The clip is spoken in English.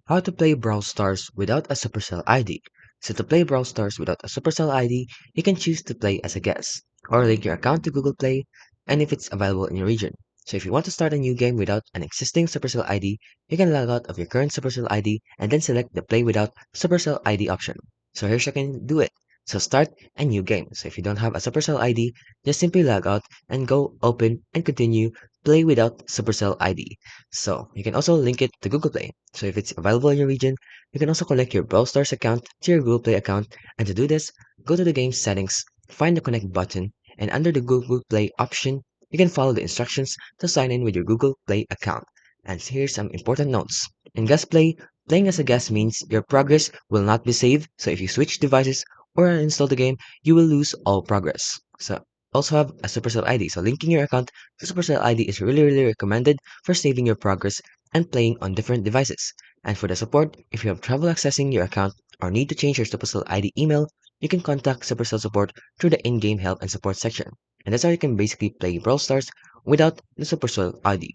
How to play Brawl Stars without a Supercell ID. So to play Brawl Stars without a Supercell ID, you can choose to play as a guest, or link your account to Google Play, and if it's available in your region. So if you want to start a new game without an existing Supercell ID, you can log out of your current Supercell ID and then select the Play Without Supercell ID option. So here's how you can do it. So start a new game. So if you don't have a Supercell ID, just simply log out and go open and continue Play Without Supercell ID. So you can also link it to Google Play. So if it's available in your region, you can also connect your Brawl Stars account to your Google Play account. And to do this, go to the game settings, find the connect button, and under the Google Play option, you can follow the instructions to sign in with your Google Play account. And here's some important notes. In guest play, playing as a guest means your progress will not be saved. So if you switch devices or uninstall the game, you will lose all progress. So also have a Supercell ID. So linking your account to Supercell ID is really recommended for saving your progress and playing on different devices. And for the support, if you have trouble accessing your account or need to change your Supercell ID email, you can contact Supercell support through the in-game help and support section. And that's how you can basically play Brawl Stars without the Supercell ID.